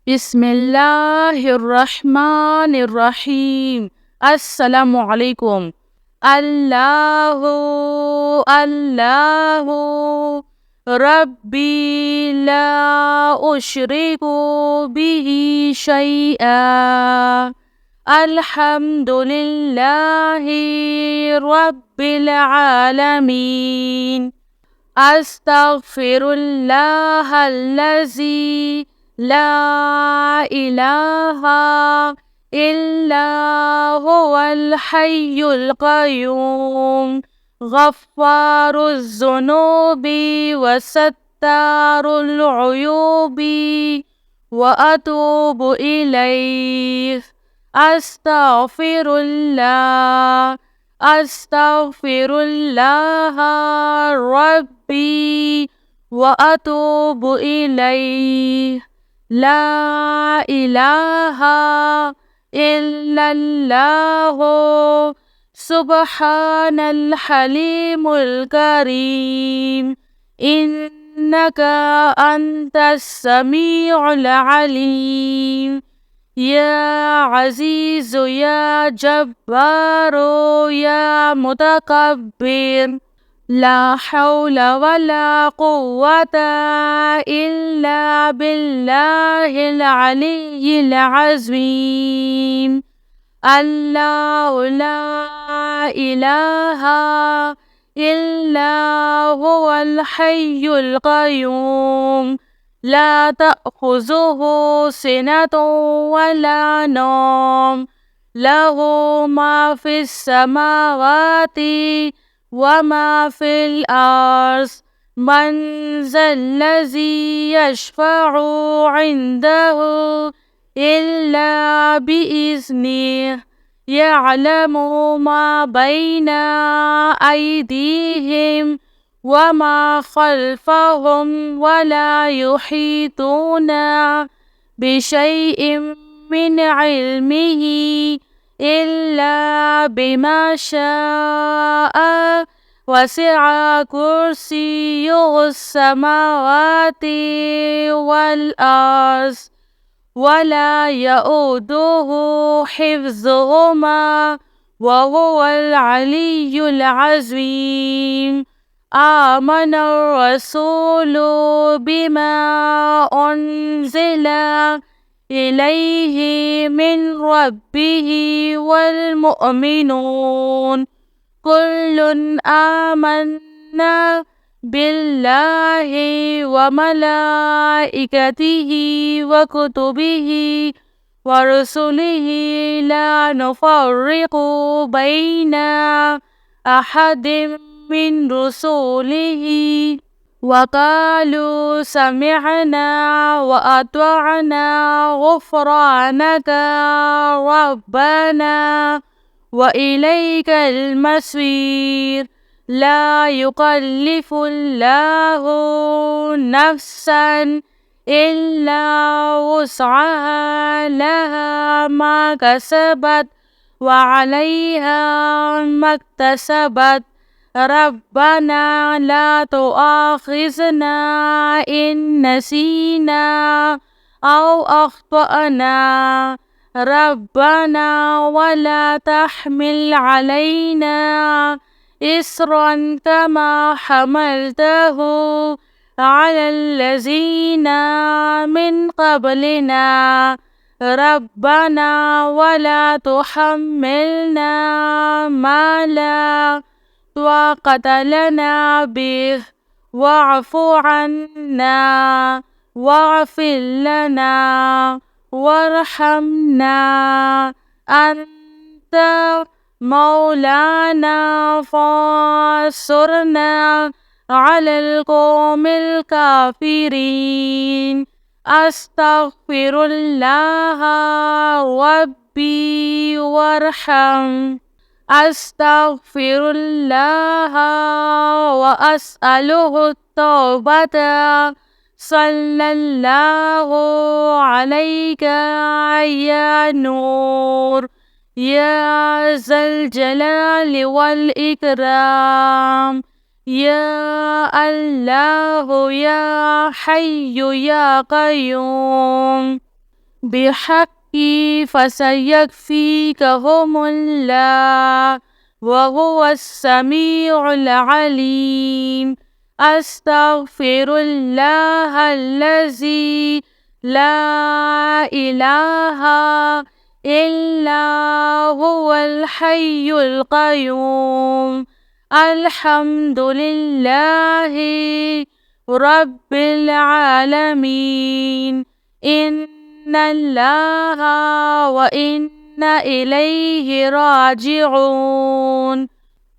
बिस्मिल्लाहिर्रहमानिर्रहीम। अस्सलामु अलैकुम। अल्लाहु अल्लाहु रब्बी ला उशरिकु बिही शैआ। अल्हम्दुलिल्लाहि रब्बिल आलमीन। अस्तगफिरुल्लाहल्लज़ी ला इलाहा इल्ला हुवल हय्युल क़य्यूम गफ़्फ़ारुज़्ज़ुनूबि व सत्तारुल उयूबि व अतूबु इलैहि। अस्तगफिरुल्लाह अस्तगफिरुल्लाह रब्बी व अतूबु इलैहि। ला इलाहा इल्लल्लाहु सुब्हानल हलीमुल करीम। इन्नका अंतस समीउल अलीम। या अज़ीज़ु या जब्बारो या मुतकब्बिर। ला हौला वला कुव्वता इल्ला बिल्लाहिल अलिय्यिल अज़ीम। अल्लाहु ला इलाहा इल्ला हुवल हय्युल क़य्यूम ला तअख़ुज़ुहु सिनतुन वला नौम लहु मा फ़िस समावाति वमा फ़िल अर्ज़। मन ज़ल्लज़ी यशफ़अु इंदहु इल्ला बिइज़्निहि। यअलमु मा बैना अयदीहिम वमा ख़ल्फ़हुम वला युहीतूना बिशैइन मिन इल्मिही इल्ला बिमा शाअ। वसिअ कुर्सियुहुस समावाति वल अर्ज़ वला यऊदुहु हिफ्ज़ुहुमा वहुवल अलिय्युल अज़ीम। आमनर रसूलु बिमा उन्ज़िला इलैहि मिन रब्बिही वल मुअमिनून कुल्लुन आमन्ना बिल्लाहि व मलाइकतिही व कुतुबिही व रुसुलिही ला नुफ़र्रिक़ु बैना अहदिम मिन रुसुलिही व क़ालू समिअना व अतअना ग़ुफ़्रानका रब्बना व इलैकल मसीर। ला युकल्लिफ़ुल्लाहु नफ़्सन इल्ला वुस्अहा लहा मा कसबत व अलैहा मक्तसबत। रब्बना ला तुआख़िज़ना इन नसीना औ अख़्तअना। रब्बना वला तहमिल अलैना इस्रन कमा हमलतहु अलल्लज़ीना मिन क़ब्लिना। रब्बना वला तुहम्मिलना मा ला ताक़त लना बिहि वअफ़ु अन्ना वग़फ़िर लना वरहमना अंत मौलाना फ़ांसुरना अलल क़ौमिल काफ़िरीन। अस्तग़फिरुल्लाह रब्बी वरहम। अस्तग़फिरुल्लाह व अस्अलुहु तौबता। सल्लल्लाहु अलैका या नूर या ज़ल जलाली वल इकराम। या अल्लाहु या हय्यु या क़य्यूम। بحق فسيكفيكهم الله وهو السميع العليم. أستغفر الله الذي لا إله إلا هو الحي القيوم. الحمد لله رب العالمين. إن الله وإنا إليه راجعون.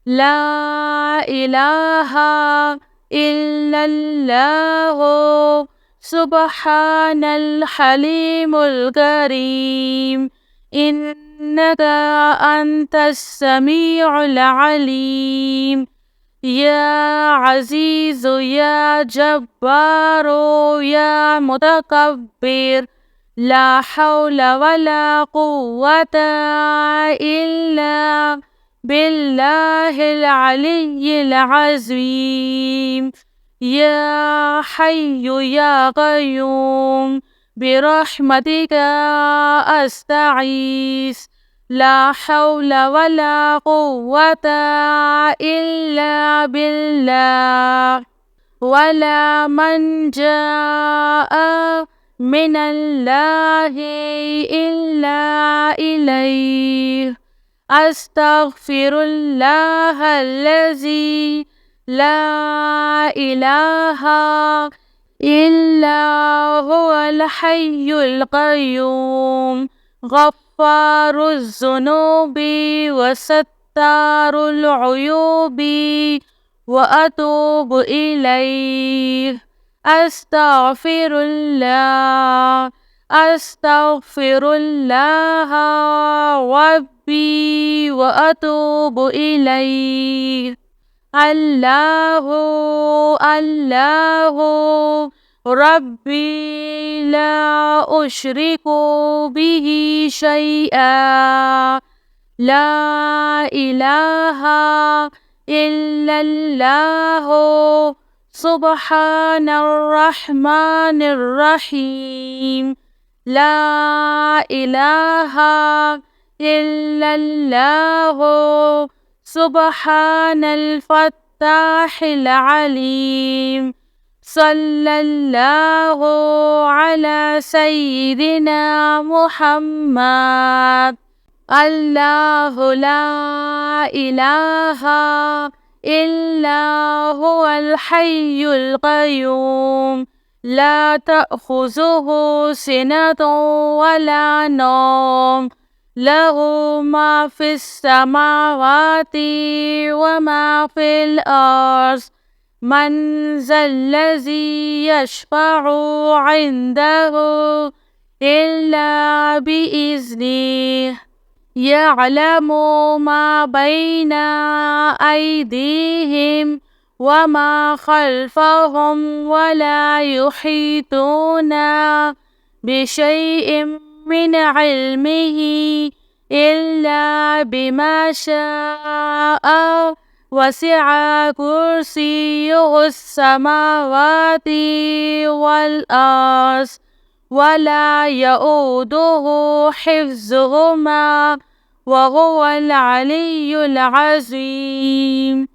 لا إله إلا الله سبحان الحليم الكريم. إنك أنت السميع العليم. يا عزيز يا جبار يا متكبر لا حول ولا قوة إلا بالله العلي العظيم. يا حي يا قيوم برحمتك أستغيث لا حول ولا قوة إلا بالله. ولا من جاء من الله إلا إليه. أستغفر الله الذي لا إله إلا هو الحي القيوم غفار الذنوب وستار العيوب وأتوب إليه. أستغفر الله أستغفر الله ربي وأتوب إليه. الله الله ربي لا أشرك به شيئا. لا إله إلا الله سبحان الرحمن الرحيم. لا إله إلا الله سبحان الفتاح العليم. صلى الله على سيدنا محمد. الله لا إله إلا هو الحي القيوم لا تأخذه سنة ولا نوم له ما في السماوات وما في الأرض. من ذا الذي يشفع عنده إلا بإذنه. يعلم ما بين أيديهم وما خلفهم ولا يحيطون بشيء من علمه إلا بما شاء. وسع كرسيه السماوات والأرض ولا يؤوده حفظهما وهو العلي العظيم.